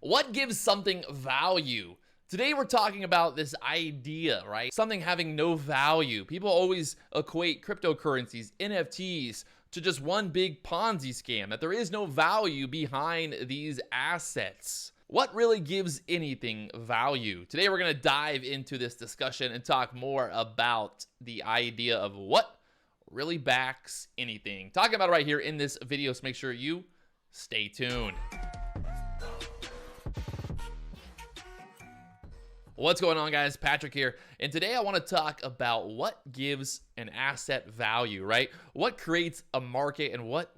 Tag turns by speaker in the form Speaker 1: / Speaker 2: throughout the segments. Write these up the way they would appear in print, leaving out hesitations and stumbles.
Speaker 1: What gives something value? Today we're talking about this idea, right? Something having no value. People always equate cryptocurrencies, NFTs, to just one big Ponzi scam, that there is no value behind these assets. What really gives anything value? Today we're going to dive into this discussion and talk more about the idea of what really backs anything. Talking about it right here in this video, so make sure you stay tuned. What's going on, guys? Patrick here, and today I want to talk about what gives an asset value, right? What creates a market, and what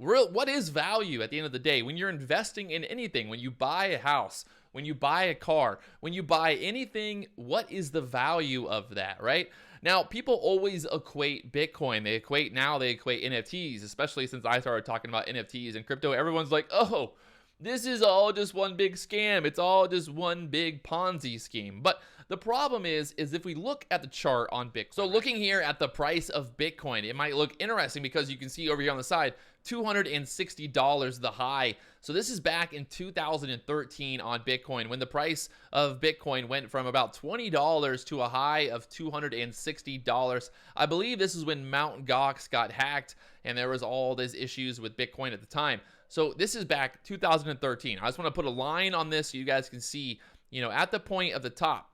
Speaker 1: is value at the end of the day when you're investing in anything? When you buy a house, when you buy a car, when you buy anything, what is the value of that, right? Now, people always equate Bitcoin. They equate NFTs, especially since I started talking about NFTs and crypto. Everyone's like, oh, this is all just one big scam. It's all just one big Ponzi scheme. But the problem is if we look at the chart on Bitcoin. So looking here at the price of Bitcoin, it might look interesting because you can see over here on the side, $260 the high. So this is back in 2013 on Bitcoin, when the price of Bitcoin went from about $20 to a high of $260. I believe this is when Mt. Gox got hacked and there was all these issues with Bitcoin at the time. So this is back 2013. I just want to put a line on this so you guys can see, at the point of the top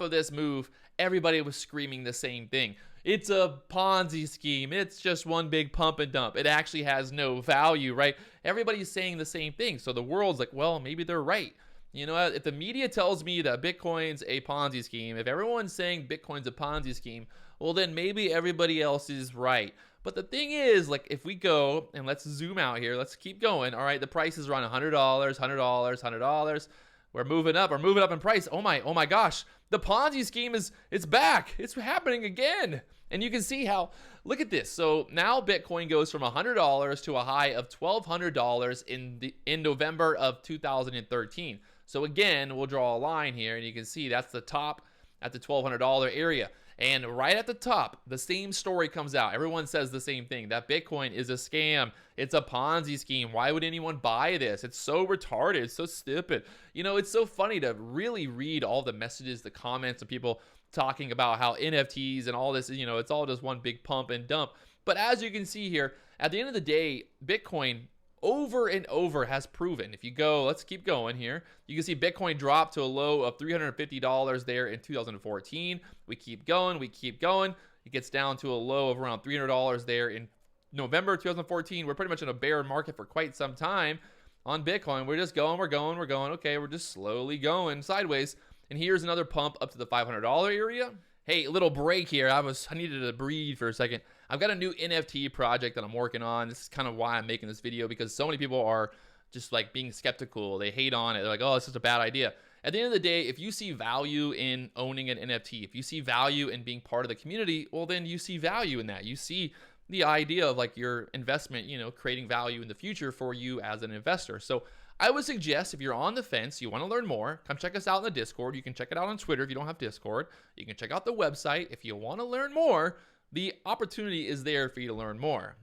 Speaker 1: of this move, everybody was screaming the same thing. It's a Ponzi scheme. It's just one big pump and dump. It actually has no value, right? Everybody's saying the same thing. So the world's like, well, maybe they're right. If the media tells me that Bitcoin's a Ponzi scheme, if everyone's saying Bitcoin's a Ponzi scheme, well, then maybe everybody else is right. But the thing is, like, if we go and let's zoom out here, let's keep going. All right, the price is around $100, $100. We're moving up in price. Oh my gosh, the Ponzi scheme it's back. It's happening again. And you can see how, look at this. So now Bitcoin goes from $100 to a high of $1,200 in November of 2013. So again, we'll draw a line here and you can see that's the top at the $1,200 area. And right at the top, the same story comes out. Everyone says the same thing, that Bitcoin is a scam. It's a Ponzi scheme. Why would anyone buy this? It's so retarded. It's so stupid. It's so funny to really read all the messages, the comments of people talking about how NFTs and all this, it's all just one big pump and dump. But as you can see here, at the end of the day, Bitcoin over and over has proven. If you go, let's keep going here. You can see Bitcoin dropped to a low of $350 there in 2014. We keep going. It gets down to a low of around $300 there in November 2014. We're pretty much in a bear market for quite some time on Bitcoin. We're just going. Okay, we're just slowly going sideways. And here's another pump up to the $500 area. Hey, little break here. I needed to breathe for a second. I've got a new NFT project that I'm working on. This is kind of why I'm making this video, because so many people are just like being skeptical. They hate on it. They're like, oh, it's just a bad idea. At the end of the day, if you see value in owning an NFT, if you see value in being part of the community, well, then you see value in that. You see the idea of like your investment, creating value in the future for you as an investor. So I would suggest, if you're on the fence, you want to learn more, come check us out in the Discord. You can check it out on Twitter if you don't have Discord. You can check out the website. If you want to learn more, the opportunity is there for you to learn more.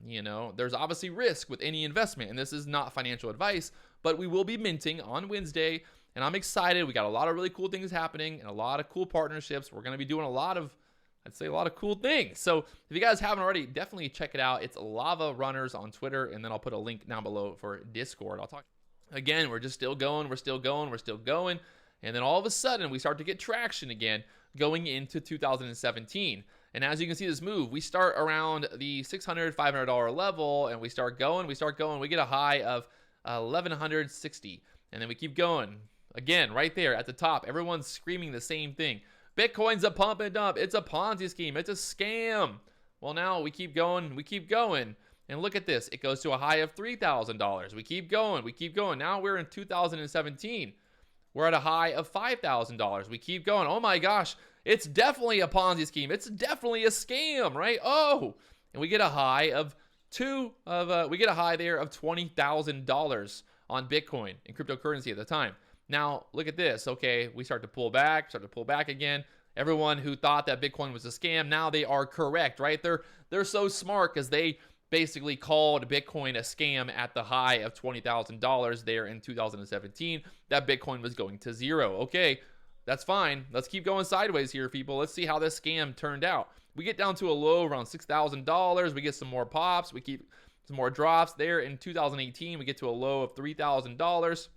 Speaker 1: There's obviously risk with any investment, and this is not financial advice, but we will be minting on Wednesday, and I'm excited. We got a lot of really cool things happening and a lot of cool partnerships. We're going to be doing a lot of cool things. So if you guys haven't already, definitely check it out. It's LavaRunners on Twitter, and then I'll put a link down below for Discord. Again, we're just still going. And then all of a sudden, we start to get traction again going into 2017. And as you can see this move, we start around the $600, $500 level, and we start going. We get a high of $1,160. And then we keep going. Again, right there at the top, everyone's screaming the same thing. Bitcoin's a pump and dump. It's a Ponzi scheme. It's a scam. Well, now we keep going. And look at this. It goes to a high of $3,000. We keep going. Now we're in 2017. We're at a high of $5,000. We keep going. Oh my gosh. It's definitely a Ponzi scheme. It's definitely a scam, right? Oh, and we get a high of $20,000 on Bitcoin in cryptocurrency at the time. Now, look at this. Okay, we start to pull back again. Everyone who thought that Bitcoin was a scam, now they are correct, right? They're so smart because they basically called Bitcoin a scam at the high of $20,000 there in 2017, that Bitcoin was going to zero. Okay, that's fine. Let's keep going sideways here, people. Let's see how this scam turned out. We get down to a low around $6,000. We get some more pops. We keep some more drops there in 2018. We get to a low of $3,000.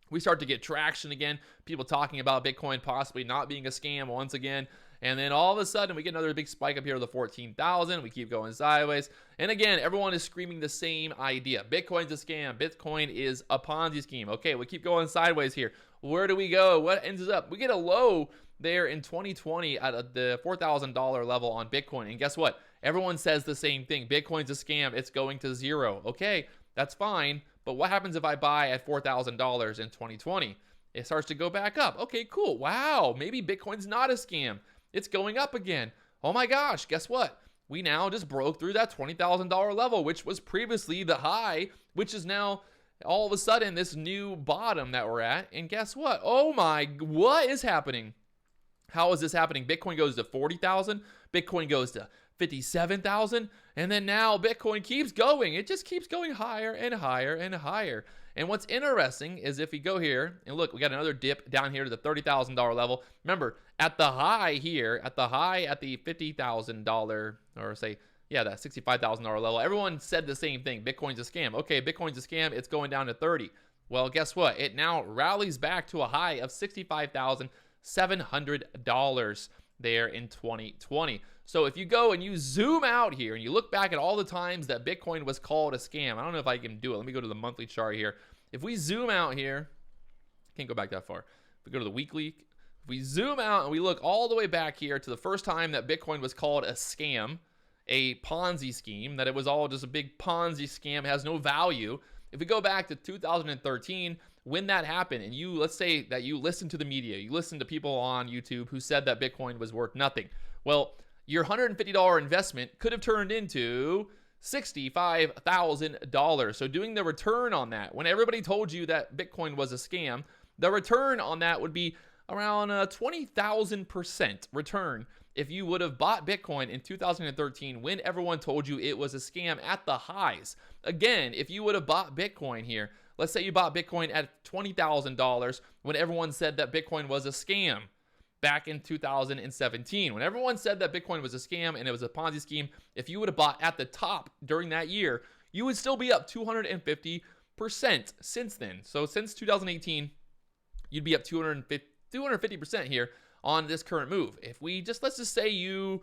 Speaker 1: We start to get traction again. People talking about Bitcoin possibly not being a scam once again. And then all of a sudden, we get another big spike up here to the 14,000. We keep going sideways. And again, everyone is screaming the same idea. Bitcoin's a scam. Bitcoin is a Ponzi scheme. Okay, we keep going sideways here. Where do we go? What ends up? We get a low there in 2020 at the $4,000 level on Bitcoin. And guess what? Everyone says the same thing. Bitcoin's a scam. It's going to zero. Okay, that's fine. But what happens if I buy at $4,000 in 2020? It starts to go back up. Okay, cool. Wow, maybe Bitcoin's not a scam. It's going up again. Oh my gosh, guess what? We now just broke through that $20,000 level, which was previously the high, which is now all of a sudden this new bottom that we're at. And guess what? Oh my, what is happening? How is this happening? Bitcoin goes to 40,000. Bitcoin goes to 57,000. And then now Bitcoin keeps going. It just keeps going higher and higher and higher. And what's interesting is if we go here and look, we got another dip down here to the $30,000 level. Remember, at the high here, at the $50,000, or say, yeah, that $65,000 level, everyone said the same thing. Bitcoin's a scam. Okay, Bitcoin's a scam. It's going down to 30. Well, guess what? It now rallies back to a high of $65,700 there in 2020. So if you go and you zoom out here and you look back at all the times that Bitcoin was called a scam, I don't know if I can do it. Let me go to the monthly chart here. If we zoom out here, can't go back that far. If we go to the weekly, if we zoom out and we look all the way back here to the first time that Bitcoin was called a scam, a Ponzi scheme, that it was all just a big Ponzi scam, has no value. If we go back to 2013, when that happened, and you, let's say that you listened to the media, you listened to people on YouTube who said that Bitcoin was worth nothing. Well, your $150 investment could have turned into $65,000. So doing the return on that, when everybody told you that Bitcoin was a scam, the return on that would be around 20,000% return if you would have bought Bitcoin in 2013 when everyone told you it was a scam at the highs. Again, if you would have bought Bitcoin here, let's say you bought Bitcoin at $20,000 when everyone said that Bitcoin was a scam back in 2017. When everyone said that Bitcoin was a scam and it was a Ponzi scheme, if you would have bought at the top during that year, you would still be up 250% since then. So since 2018, you'd be up 250% here on this current move. If we just, let's just say you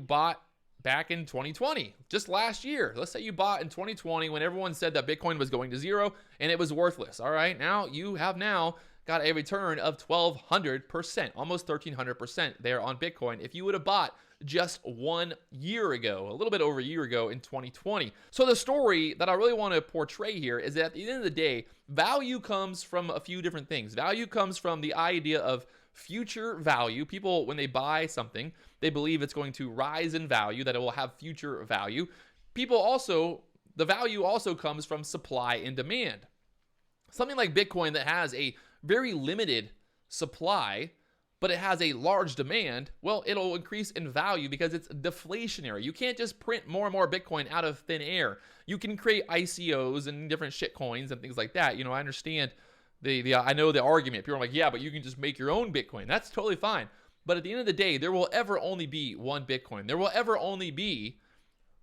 Speaker 1: bought back in 2020, just last year. Let's say you bought in 2020 when everyone said that Bitcoin was going to zero and it was worthless. All right, now you have now got a return of 1,200%, almost 1,300% there on Bitcoin if you would have bought just 1 year ago, a little bit over a year ago in 2020. So the story that I really want to portray here is that at the end of the day, value comes from a few different things. Value comes from the idea of future value. People, when they buy something, they believe it's going to rise in value, that it will have future value. People also, the value also comes from supply and demand. Something like Bitcoin that has a very limited supply, but it has a large demand, well, it'll increase in value because it's deflationary. You can't just print more and more Bitcoin out of thin air. You can create ICOs and different shit coins and things like that. You know, I understand I know the argument. People are like, yeah, but you can just make your own Bitcoin. That's totally fine. But at the end of the day, there will ever only be one Bitcoin. There will ever only be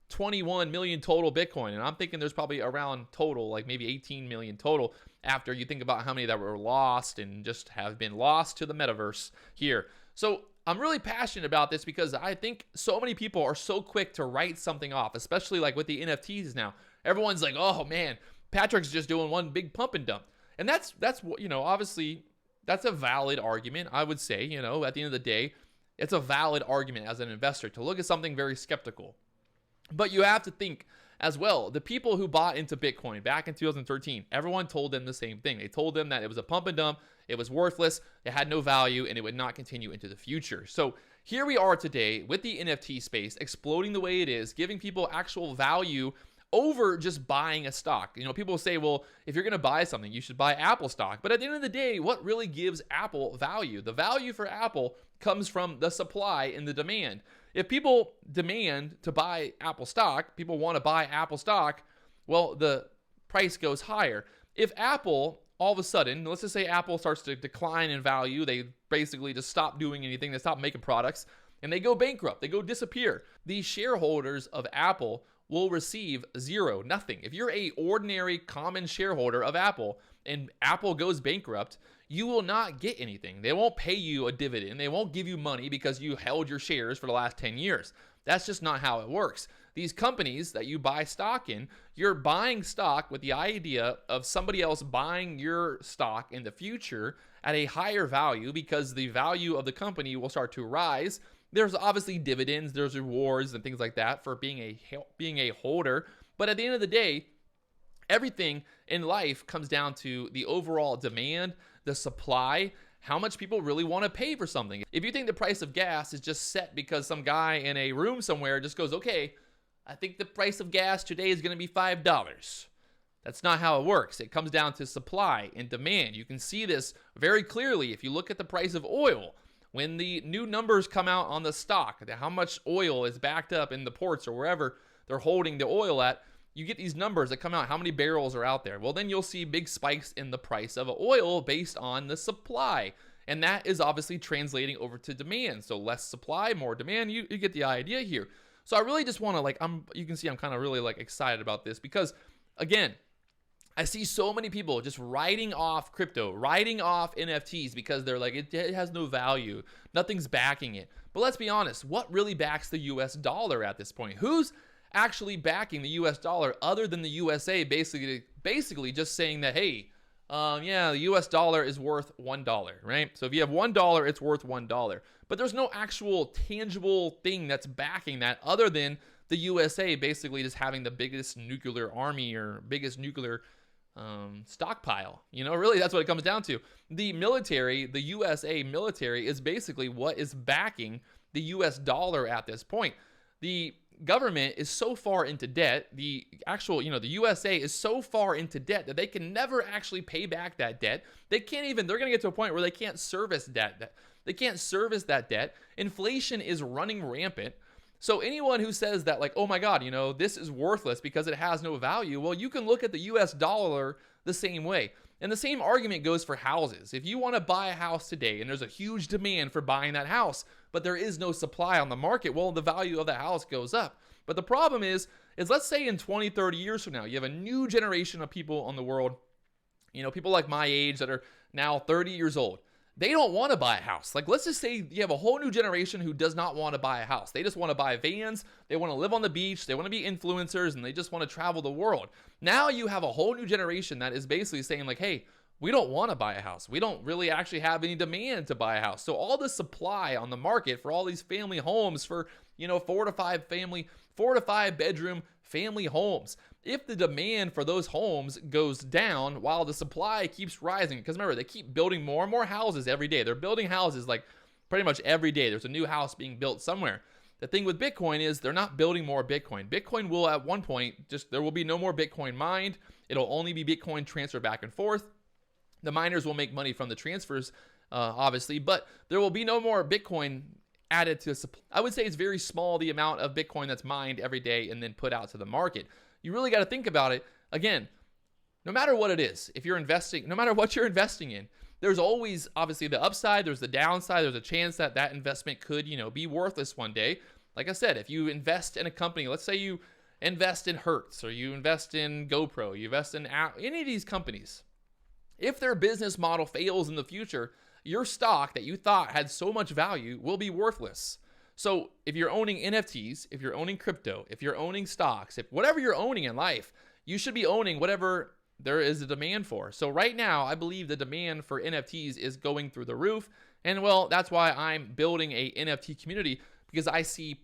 Speaker 1: 21 million total Bitcoin. And I'm thinking there's probably around total, like maybe 18 million total after you think about how many that were lost and just have been lost to the metaverse here. So I'm really passionate about this because I think so many people are so quick to write something off, especially like with the NFTs now. Everyone's like, oh man, Patrick's just doing one big pump and dump. And that's obviously that's a valid argument. I would say, at the end of the day, it's a valid argument as an investor to look at something very skeptical. But you have to think as well, the people who bought into Bitcoin back in 2013, everyone told them the same thing. They told them that it was a pump and dump, it was worthless, it had no value, and it would not continue into the future. So here we are today with the NFT space exploding the way it is, giving people actual value over just buying a stock. People say, well, if you're going to buy something, you should buy Apple stock. But at the end of the day, what really gives Apple value? The value for Apple comes from the supply and the demand. if people demand to buy Apple stock, people want to buy Apple stock, well, the price goes higher. If Apple, all of a sudden, let's just say Apple starts to decline in value, they basically just stop doing anything, they stop making products, and they go bankrupt, they go disappear, the shareholders of Apple will receive zero, nothing. If you're a ordinary common shareholder of Apple and Apple goes bankrupt, you will not get anything. They won't pay you a dividend. They won't give you money because you held your shares for the last 10 years. That's just not how it works. These companies that you buy stock in, you're buying stock with the idea of somebody else buying your stock in the future at a higher value because the value of the company will start to rise. There's obviously dividends, there's rewards and things like that for being a holder. But at the end of the day, everything in life comes down to the overall demand, the supply, how much people really want to pay for something. If you think the price of gas is just set because some guy in a room somewhere just goes, okay, I think the price of gas today is going to be $5. That's not how it works. It comes down to supply and demand. You can see this very clearly if you look at the price of oil. When the new numbers come out on the stock, how much oil is backed up in the ports or wherever they're holding the oil at, you get these numbers that come out, how many barrels are out there. Well, then you'll see big spikes in the price of oil based on the supply. And that is obviously translating over to demand. So less supply, more demand, you get the idea here. So I really just want to you can see I'm kind of really excited about this because again, I see so many people just writing off crypto, writing off NFTs because they're like, it has no value. Nothing's backing it. But let's be honest, what really backs the US dollar at this point? Who's actually backing the US dollar other than the USA basically just saying that, hey, the US dollar is worth $1, right? So if you have $1, it's worth $1. But there's no actual tangible thing that's backing that other than the USA basically just having the biggest nuclear army or biggest nuclear stockpile. Really that's what it comes down to. The military, the USA military is basically what is backing the US dollar at this point. The government is so far into debt, the USA is so far into debt that they can never actually pay back that debt. They're going to get to a point where they can't service that. They can't service that debt. Inflation is running rampant. So anyone who says that oh my God, this is worthless because it has no value, well, you can look at the US dollar the same way. And the same argument goes for houses. If you want to buy a house today and there's a huge demand for buying that house, but there is no supply on the market, well, the value of the house goes up. But the problem is let's say in 20, 30 years from now, you have a new generation of people on the world, people like my age that are now 30 years old. They don't want to buy a house. Let's just say you have a whole new generation who does not want to buy a house. They just want to buy vans. They want to live on the beach. They want to be influencers, and they just want to travel the world. Now you have a whole new generation that is basically saying hey, we don't want to buy a house. We don't really actually have any demand to buy a house. So all the supply on the market for all these family homes for, 4 to 5 bedroom family homes. If the demand for those homes goes down while the supply keeps rising, because remember, they keep building more and more houses every day. They're building houses pretty much every day. There's a new house being built somewhere. The thing with Bitcoin is they're not building more Bitcoin. Bitcoin will at one point, there will be no more Bitcoin mined. It'll only be Bitcoin transferred back and forth. The miners will make money from the transfers, obviously, but there will be no more Bitcoin added to supply. I would say it's very small, the amount of Bitcoin that's mined every day and then put out to the market. You really got to think about it. Again, no matter what it is, if you're investing, no matter what you're investing in, there's always obviously the upside, there's the downside, there's a chance that that investment could, be worthless one day. Like I said, if you invest in a company, let's say you invest in Hertz or you invest in GoPro, you invest in any of these companies, if their business model fails in the future, your stock that you thought had so much value will be worthless. So if you're owning NFTs, if you're owning crypto, if you're owning stocks, if whatever you're owning in life, you should be owning whatever there is a demand for. So right now, I believe the demand for NFTs is going through the roof. And well, that's why I'm building a NFT community, because I see,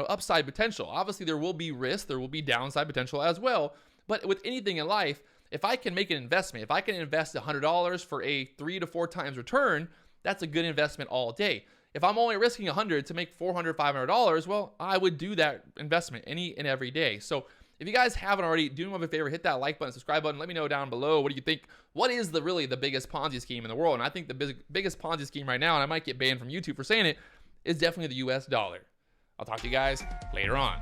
Speaker 1: upside potential. Obviously, there will be risk, there will be downside potential as well. But with anything in life, if I can make an investment, if I can invest $100 for a 3 to 4 times return, that's a good investment all day. If I'm only risking $100 to make $400, $500, well, I would do that investment any and every day. So if you guys haven't already, do me a favor, hit that like button, subscribe button. Let me know down below. What do you think? What is really the biggest Ponzi scheme in the world? And I think the biggest Ponzi scheme right now, and I might get banned from YouTube for saying it, is definitely the US dollar. I'll talk to you guys later on.